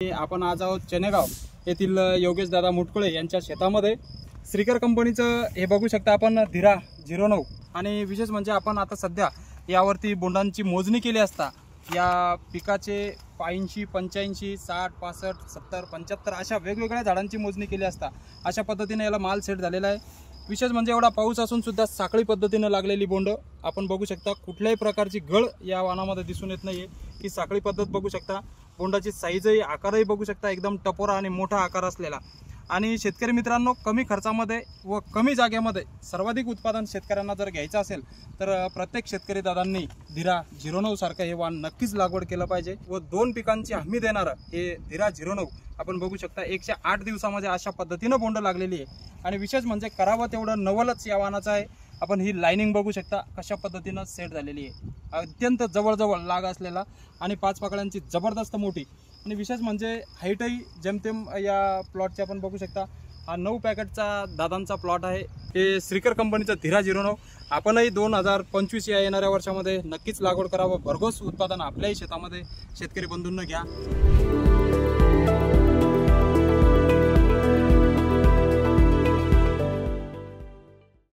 आपण आज आहोत चनेगाव येथील योगेश दादा मुटकुळे यांच्या शेतामध्ये श्रीकर कंपनीचं हे बघू शकता आपण धीरा 09 आणि विशेष म्हणजे आपण आता सध्या यावरती बोंडांची मोजणी केली असता या पिकाचे 85 85 60 65 70 75 अशा वेगवेगळ्या झाडांची मोजणी केली असता अशा पद्धतीने याला माल सेट झालेला आहे। विशेष म्हणजे एवढा पाऊस असून सुद्धा साखळी पद्धतीने लागलेली बोंड आपण बघू शकता। कुठल्याही प्रकारची गळ या वाणामध्ये दिसून येत नाहीये। ही साखळी पद्धत बघू शकता। बोंडाची साईजही आकारही बघू शकता, एकदम टपोरा आणि मोठा आकार असलेला। आणि शेतकरी मित्रांनो, कमी खर्चामध्ये व कमी जागेमध्ये सर्वाधिक उत्पादन शेतकऱ्यांना जर घ्यायचं असेल तर प्रत्येक शेतकरी दादांनी धीरा 09 सारखं हे वाण नक्कीच लागवड केलं पाहिजे। व 2 पिकांची हमी देणारं हे धीरा 09 आपण बघू शकता 108 दिवसामध्ये अशा पद्धतीने बोंड लागलेली आहे। आणि विशेष म्हणजे करावं तेवढं नवलच या वाणाचं आहे। आपण ही लाइनिंग बघू शकता कशा पद्धतीने सेट झालेली आहे। अत्यंत जवळ लाग असलेला आणि 5 पाकळ्यांची जबरदस्त मोठी आणि विशेष म्हणजे हाईटही जेमतेम या प्लॉटची आपण बघू शकता। हा 9 पॅकेटचा दादांचा प्लॉट आहे। हे श्रीकर कंपनीचा धीरा 09 आपणही 2025 या येणाऱ्या वर्षामध्ये नक्कीच लागवड करावं। भरघोस उत्पादन आपल्याही शेतामध्ये शेतकरी बंधूंना घ्या।